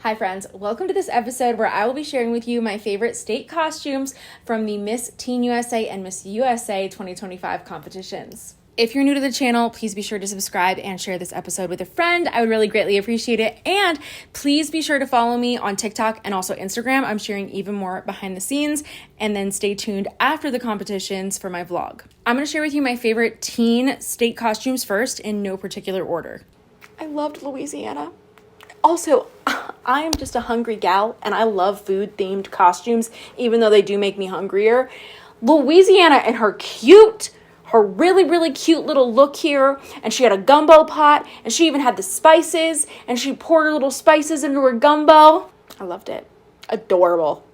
Hi friends, welcome to this episode where I will be sharing with you my favorite state costumes from the Miss Teen USA and Miss USA 2025 competitions. If you're new to the channel, please be sure to subscribe and share this episode with a friend. I would really greatly appreciate it. And please be sure to follow me on TikTok and also Instagram. I'm sharing even more behind the scenes. And then stay tuned after the competitions for my vlog. I'm going to share with you my favorite teen state costumes first in no particular order. I loved Louisiana. Also, I am just a hungry gal and I love food-themed costumes, even though they do make me hungrier. Louisiana and her really cute little look here, and she had a gumbo pot, and she even had the spices, and she poured her little spices into her gumbo. I loved it. Adorable.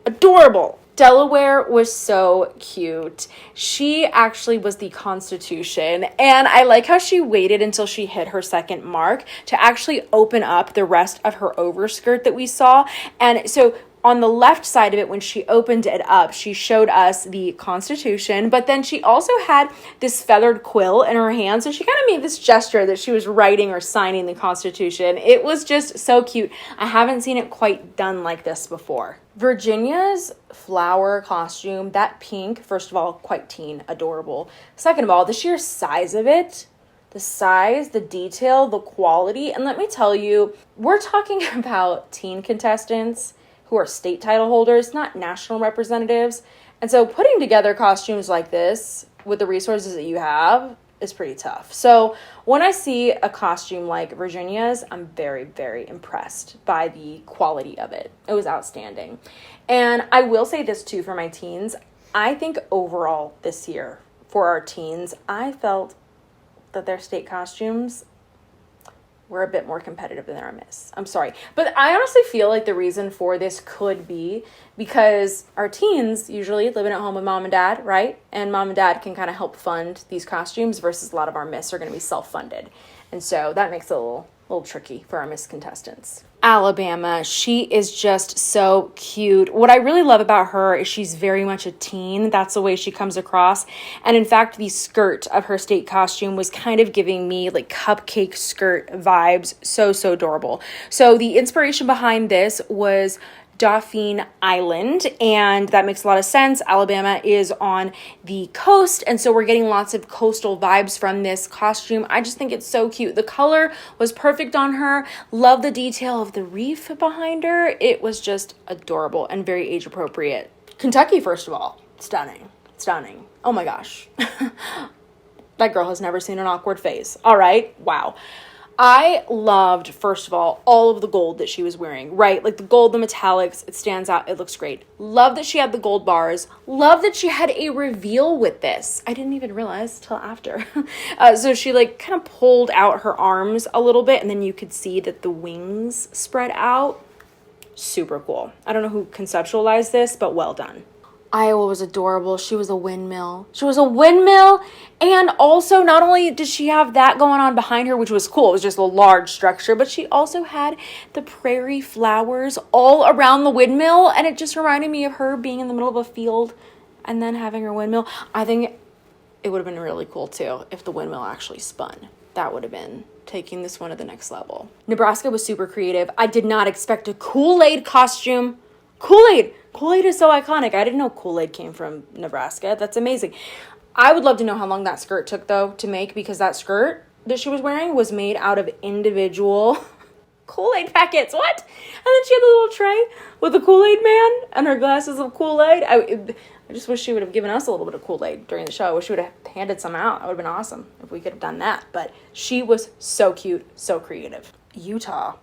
Delaware was so cute. She actually was the Constitution, and I like how she waited until she hit her second mark to actually open up the rest of her overskirt that we saw. And so on the left side of it, when she opened it up, she showed us the Constitution, but then she also had this feathered quill in her hand. So she kind of made this gesture that she was writing or signing the Constitution. It was just so cute. I haven't seen it quite done like this before. Virginia's flower costume, that pink, first of all, quite teen, adorable. Second of all, the sheer size of it, the size, the detail, the quality. And let me tell you, we're talking about teen contestants who are state title holders, not national representatives. And so putting together costumes like this with the resources that you have is pretty tough. So when I see a costume like Virginia's, I'm very impressed by the quality of it. It was outstanding. And I will say this too for my teens. I think overall this year for our teens, I felt that their state costumes were a bit more competitive than our Miss. I'm sorry. But I honestly feel like the reason for this could be because our teens usually living at home with mom and dad, right? And mom and dad can kind of help fund these costumes versus a lot of our Miss are going to be self-funded. And so that makes it a little tricky for our Miss contestants. Alabama, she is just so cute. What I really love about her is she's very much a teen. That's the way she comes across. And in fact, the skirt of her state costume was kind of giving me like cupcake skirt vibes. So adorable. So the inspiration behind this was Dauphin Island, and that makes a lot of sense. Alabama is on the coast, and so we're getting lots of coastal vibes from this costume. I just think it's so cute. The color was perfect on her. Love the detail of the reef behind her. It was just adorable and very age appropriate. Kentucky, first of all, stunning. Oh my gosh. That girl has never seen an awkward face. All right, wow. I loved, first of all of the gold that she was wearing, right? Like the gold, the metallics, it stands out. It looks great. Love that she had the gold bars. Love that she had a reveal with this. I didn't even realize till after. So she like kind of pulled out her arms a little bit and then you could see that the wings spread out. Super cool. I don't know who conceptualized this, but well done. Iowa was adorable. She was a windmill. And also, not only did she have that going on behind her, which was cool, it was just a large structure, but she also had the prairie flowers all around the windmill. And it just reminded me of her being in the middle of a field and then having her windmill. I think it would have been really cool too if the windmill actually spun. That would have been taking this one to the next level. Nebraska was super creative. I did not expect a Kool-Aid costume. Kool-Aid is so iconic. I didn't know Kool-Aid came from Nebraska. That's amazing. I would love to know how long that skirt took, though, to make, because that skirt that she was wearing was made out of individual Kool-Aid packets. What? And then she had the little tray with the Kool-Aid man and her glasses of Kool-Aid. I just wish she would have given us a little bit of Kool-Aid during the show. I wish she would have handed some out. That would have been awesome if we could have done that. But she was so cute, so creative. Utah.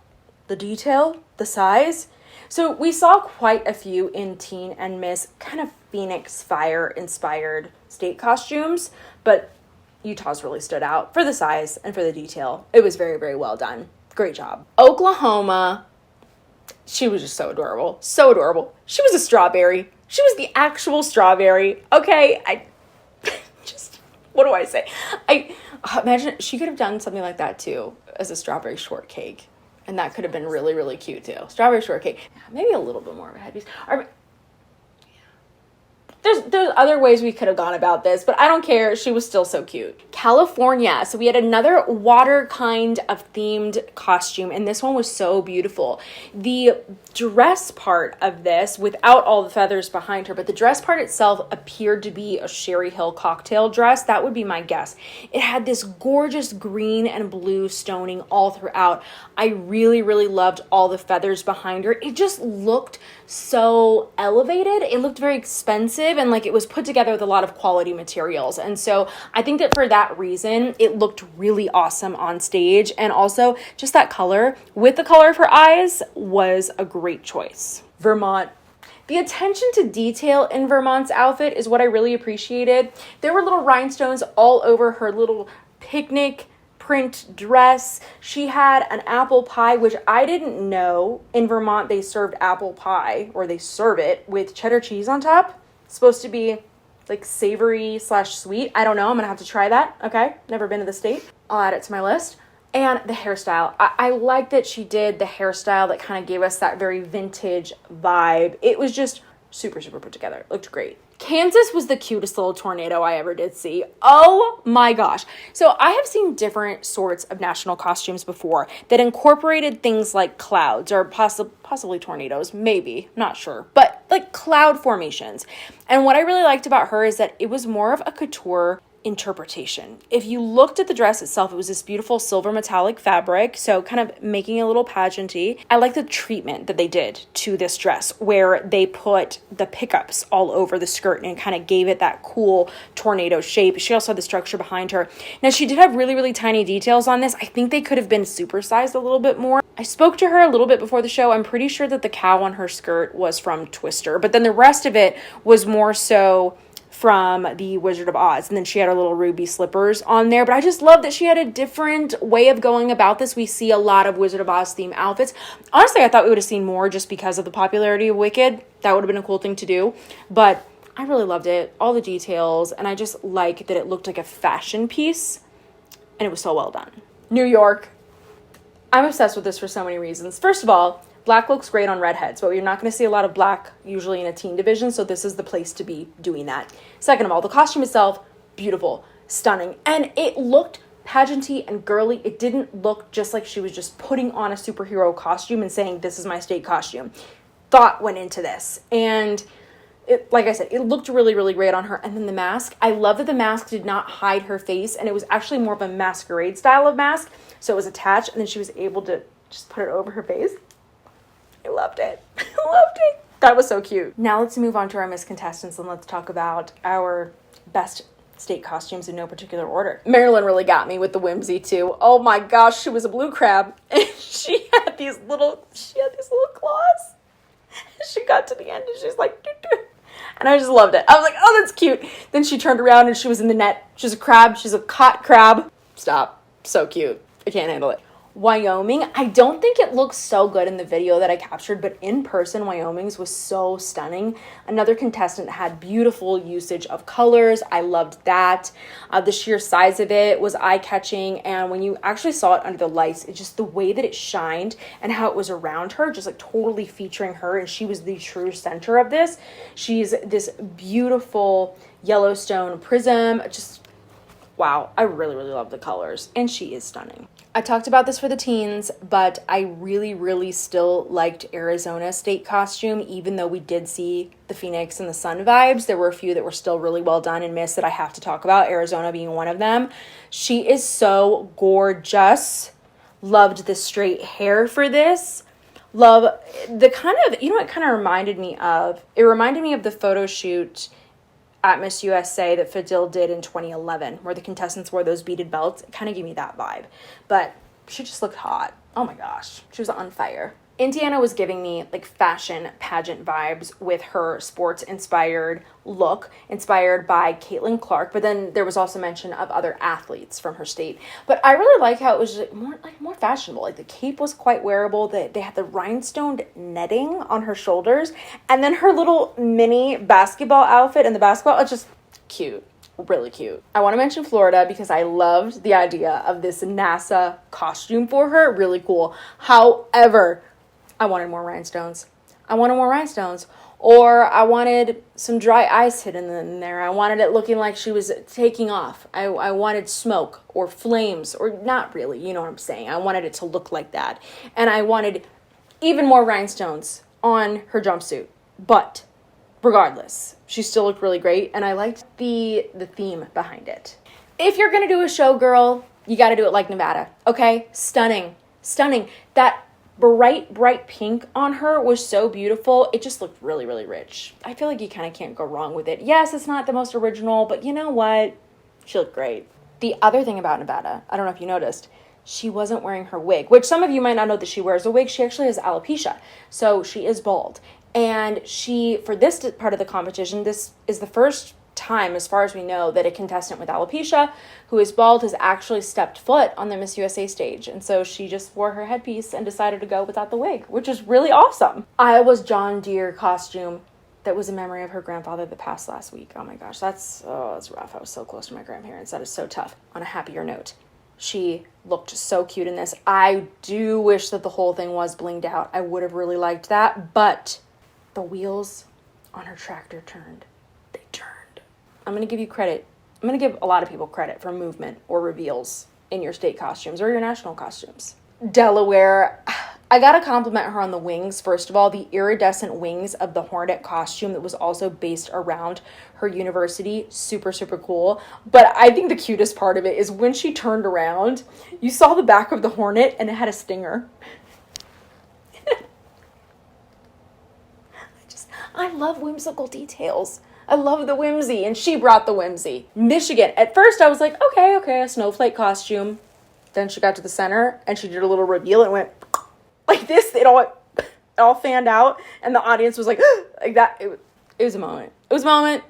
The detail, the size. So we saw quite a few in Teen and Miss kind of Phoenix Fire inspired state costumes, but Utah's really stood out for the size and for the detail. It was very well done. Great job. Oklahoma, she was just so adorable. She was a strawberry. She was the actual strawberry. Okay, what do I say? Imagine she could have done something like that too as a strawberry shortcake. And that could have been really cute too. Strawberry shortcake. Maybe a little bit more of a headpiece. There's other ways we could have gone about this, but I don't care. She was still so cute. California. So we had another water kind of themed costume, and this one was so beautiful. The dress part of this, without all the feathers behind her, but the dress part itself appeared to be a Sherry Hill cocktail dress. That would be my guess. It had this gorgeous green and blue stoning all throughout. I really, really loved all the feathers behind her. It just looked so elevated. It looked very expensive, and like it was put together with a lot of quality materials. And so I think that for that reason, it looked really awesome on stage. And also just that color with the color of her eyes was a great choice. Vermont. The attention to detail in Vermont's outfit is what I really appreciated. There were little rhinestones all over her little picnic print dress. She had an apple pie, which I didn't know in Vermont they served apple pie, or they serve it with cheddar cheese on top. It's supposed to be like savory / sweet. I don't know. I'm gonna have to try that. Okay, never been to the state. I'll add it to my list. And the hairstyle. I like that she did the hairstyle that kind of gave us that very vintage vibe. It was just super, super put together. It looked great. Kansas was the cutest little tornado I ever did see. Oh my gosh. So I have seen different sorts of national costumes before that incorporated things like clouds or possibly tornadoes, maybe, not sure, but like cloud formations. And what I really liked about her is that it was more of a couture interpretation. If you looked at the dress itself, it was this beautiful silver metallic fabric, so kind of making a little pageanty. I like the treatment that they did to this dress, where they put the pickups all over the skirt and kind of gave it that cool tornado shape. She also had the structure behind her. Now, she did have really, really tiny details on this. I think they could have been supersized a little bit more. I spoke to her a little bit before the show. I'm pretty sure that the cow on her skirt was from Twister, but then the rest of it was more so from the Wizard of Oz. And then she had her little ruby slippers on there. But I just love that she had a different way of going about this. We see a lot of Wizard of Oz themed outfits. Honestly, I thought we would have seen more just because of the popularity of Wicked. That would have been a cool thing to do. But I really loved it. All the details. And I just like that it looked like a fashion piece. And it was so well done. New York. I'm obsessed with this for so many reasons. First of all, black looks great on redheads, but you're not going to see a lot of black usually in a teen division, so this is the place to be doing that. Second of all, the costume itself, beautiful, stunning, and it looked pageanty and girly. It didn't look just like she was just putting on a superhero costume and saying, this is my state costume. Thought went into this, and it, like I said, it looked really, really great on her. And then the mask, I love that the mask did not hide her face, and it was actually more of a masquerade style of mask, so it was attached, and then she was able to just put it over her face. I loved it. I loved it. That was so cute. Now let's move on to our Miss Contestants and let's talk about our best state costumes in no particular order. Marilyn really got me with the whimsy too. Oh my gosh, she was a blue crab and she had these little claws. She got to the end and she's like, doo doo. And I just loved it. I was like, oh, that's cute. Then she turned around and she was in the net. She's a crab. She's a caught crab. Stop. So cute. I can't handle it. Wyoming, I don't think it looks so good in the video that I captured, but in person, Wyoming's was so stunning. Another contestant had beautiful usage of colors. I loved that. The sheer size of it was eye-catching, and when you actually saw it under the lights, it's just the way that it shined and how it was around her, just like totally featuring her, and she was the true center of this. She's this beautiful Yellowstone prism, just wow, I really, really love the colors, and she is stunning. I talked about this for the teens, but I really, really still liked Arizona's state costume, even though we did see the Phoenix and the sun vibes. There were a few that were still really well done and missed that I have to talk about, Arizona being one of them. She is so gorgeous. Loved the straight hair for this. Love the kind of, you know what it kind of reminded me of? It reminded me of the photo shoot at Miss USA that Fadil did in 2011, where the contestants wore those beaded belts. It kind of gave me that vibe. But she just looked hot. Oh my gosh. She was on fire. Indiana was giving me like fashion pageant vibes with her sports inspired look, inspired by Caitlin Clark. But then there was also mention of other athletes from her state. But I really like how it was more fashionable. Like the cape was quite wearable. They had the rhinestone netting on her shoulders, and then her little mini basketball outfit and the basketball. It's just cute. Really cute. I want to mention Florida because I loved the idea of this NASA costume for her. Really cool. However, I wanted more rhinestones. I wanted more rhinestones. Or I wanted some dry ice hidden in there. I wanted it looking like she was taking off. I wanted smoke or flames, or not really, you know what I'm saying. I wanted it to look like that. And I wanted even more rhinestones on her jumpsuit. But regardless, she still looked really great, and I liked the theme behind it. If you're gonna do a show, girl, you gotta do it like Nevada, okay? Stunning. That bright pink on her was so beautiful. It just looked really, really rich. I feel like you kind of can't go wrong with it. Yes, it's not the most original, but you know what? She looked great. The other thing about Nevada, I don't know if you noticed, she wasn't wearing her wig, which some of you might not know that she wears a wig. She actually has alopecia, so she is bald. And she, for this part of the competition, this is the first time, as far as we know, that a contestant with alopecia who is bald has actually stepped foot on the Miss USA stage. And so she just wore her headpiece and decided to go without the wig, which is really awesome. Iowa's John Deere costume that was in memory of her grandfather that passed last week. Oh my gosh, that's rough. I was so close to my grandparents. That is so tough. On a happier note, she looked so cute in this. I do wish that the whole thing was blinged out. I would have really liked that, but the wheels on her tractor turned. They turned. I'm going to give you credit. I'm going to give a lot of people credit for movement or reveals in your state costumes or your national costumes. Delaware, I got to compliment her on the wings. First of all, the iridescent wings of the Hornet costume that was also based around her university. Super, super cool. But I think the cutest part of it is when she turned around, you saw the back of the Hornet and it had a stinger. I love whimsical details. I love the whimsy, and she brought the whimsy. Michigan. At first, I was like, okay, a snowflake costume. Then she got to the center, and she did a little reveal, and went like this. It all fanned out, and the audience was like, like that. It was a moment. It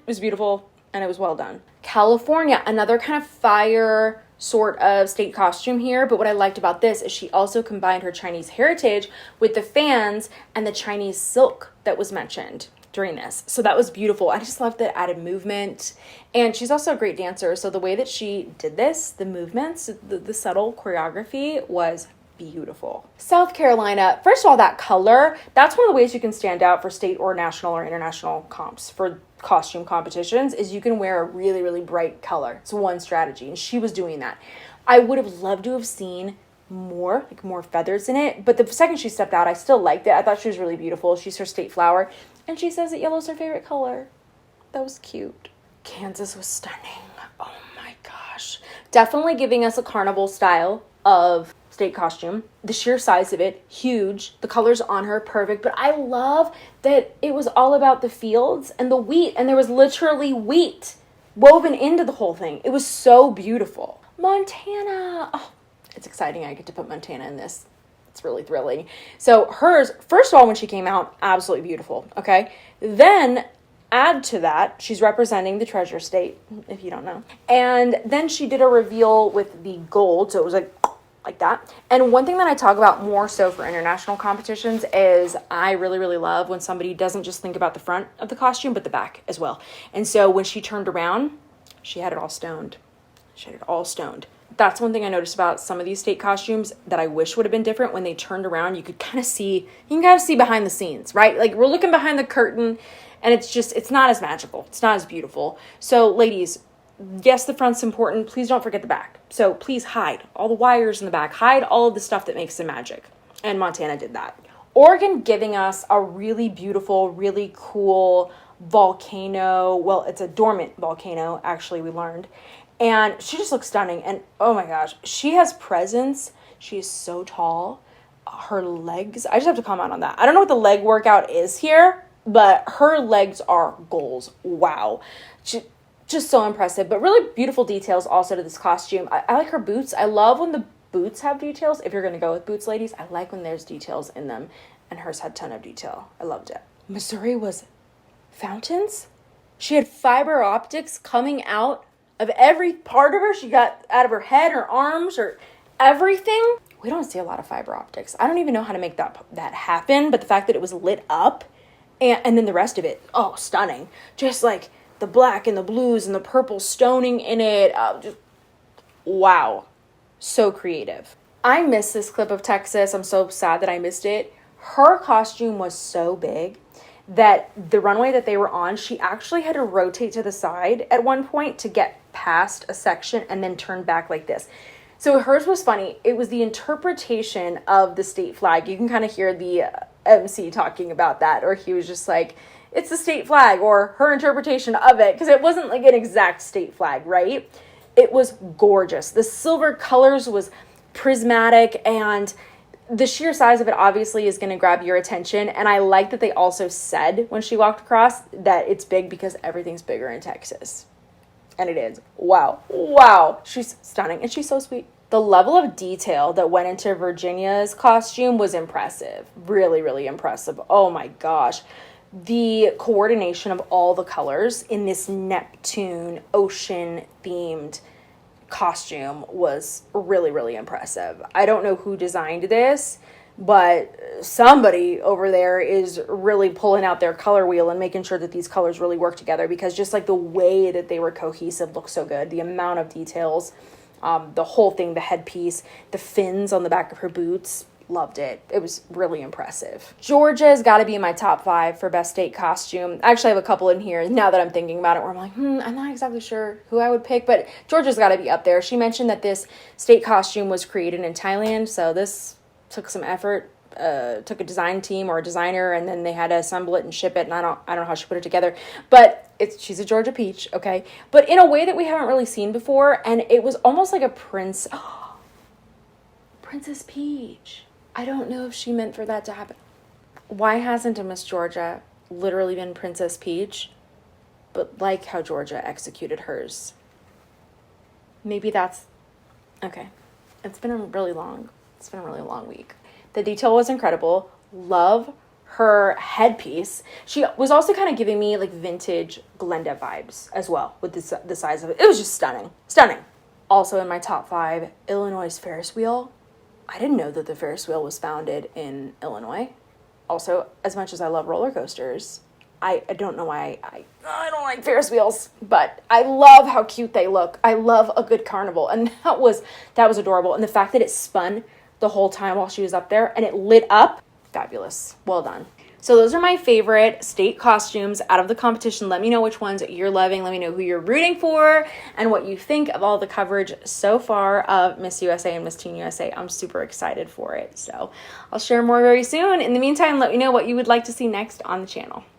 was beautiful, and it was well done. California, another kind of fire sort of state costume here, but what I liked about this is she also combined her Chinese heritage with the fans and the Chinese silk that was mentioned during this. So that was beautiful. I just loved the added movement. And she's also a great dancer. So the way that she did this, the movements, the subtle choreography was beautiful. South Carolina, first of all, that color, that's one of the ways you can stand out for state or national or international comps for costume competitions, is you can wear a really, really bright color. It's one strategy. And she was doing that. I would have loved to have seen more feathers in it, but the second she stepped out, I still liked it. I thought she was really beautiful. She's her state flower, and she says that yellow's her favorite color. That was cute. Kansas was stunning. Oh my gosh. Definitely giving us a carnival style of state costume. The sheer size of it, huge. The colors on her, perfect. But I love that it was all about the fields and the wheat, and there was literally wheat woven into the whole thing. It was so beautiful. Montana. Oh, it's exciting. I get to put Montana in this. It's really thrilling. So hers, first of all, when she came out, absolutely beautiful. Okay. Then add to that, she's representing the Treasure State, if you don't know. And then she did a reveal with the gold. So it was like that. And one thing that I talk about more so for international competitions is I really, really love when somebody doesn't just think about the front of the costume, but the back as well. And so when she turned around, she had it all stoned. That's one thing I noticed about some of these state costumes that I wish would have been different. When they turned around, you can kind of see behind the scenes, right? Like we're looking behind the curtain and it's not as magical. It's not as beautiful. So ladies, yes, the front's important. Please don't forget the back. So please hide all the wires in the back. Hide all of the stuff that makes the magic. And Montana did that. Oregon giving us a really beautiful, really cool volcano. Well, it's a dormant volcano, actually, we learned. And she just looks stunning. And oh my gosh, she has presence. She is so tall. Her legs, I just have to comment on that. I don't know what the leg workout is here, but her legs are goals. Wow. Just so impressive, but really beautiful details also to this costume. I like her boots. I love when the boots have details. If you're going to go with boots, ladies, I like when there's details in them. And hers had a ton of detail. I loved it. Missouri was fountains. She had fiber optics coming out of every part of her. She got out of her head, her arms, or everything. We don't see a lot of fiber optics. I don't even know how to make that happen, but the fact that it was lit up and then the rest of it, oh, stunning. Just like the black and the blues and the purple stoning in it. Just wow. So creative. I miss this clip of Texas. I'm so sad that I missed it. Her costume was so big that the runway that they were on, she actually had to rotate to the side at one point to get past a section and then turn back like this. So hers was funny. It was the interpretation of the state flag. You can kind of hear the MC talking about that, or he was just like, it's the state flag, or her interpretation of it, because it wasn't like an exact state flag, right? It was gorgeous. The silver colors was prismatic, and the sheer size of it obviously is going to grab your attention. And I like that they also said when she walked across that it's big because everything's bigger in Texas. And it is. Wow. Wow. She's stunning. And she's so sweet. The level of detail that went into Virginia's costume was impressive. Really, really impressive. Oh my gosh. The coordination of all the colors in this Neptune ocean themed costume was really, really impressive. I don't know who designed this, but somebody over there is really pulling out their color wheel and making sure that these colors really work together, because just like the way that they were cohesive looked so good. The amount of details, the whole thing, the headpiece, the fins on the back of her boots, loved it. It was really impressive. Georgia's got to be in my top 5 for best state costume. I actually have a couple in here now that I'm thinking about it where I'm like, I'm not exactly sure who I would pick, but Georgia's got to be up there. She mentioned that this state costume was created in Thailand, so this took some effort. Took a design team or a designer, and then they had to assemble it and ship it, and I don't know how she put it together, but she's a Georgia peach, okay? But in a way that we haven't really seen before, and it was almost like a Princess Peach. I don't know if she meant for that to happen. Why hasn't a Miss Georgia literally been Princess Peach? But like how Georgia executed hers. Maybe that's... Okay. It's been a really long week. The detail was incredible. Love her headpiece. She was also kind of giving me like vintage Glenda vibes as well with the size of it. It was just stunning. Stunning. Also in my top 5, Illinois' Ferris wheel. I didn't know that the Ferris wheel was founded in Illinois. Also, as much as I love roller coasters, I don't know why I don't like Ferris wheels, but I love how cute they look. I love a good carnival, and that was adorable. And the fact that it spun the whole time while she was up there and it lit up, fabulous. Well done. So those are my favorite state costumes out of the competition. Let me know which ones you're loving. Let me know who you're rooting for and what you think of all the coverage so far of Miss USA and Miss Teen USA. I'm super excited for it. So I'll share more very soon. In the meantime, let me know what you would like to see next on the channel.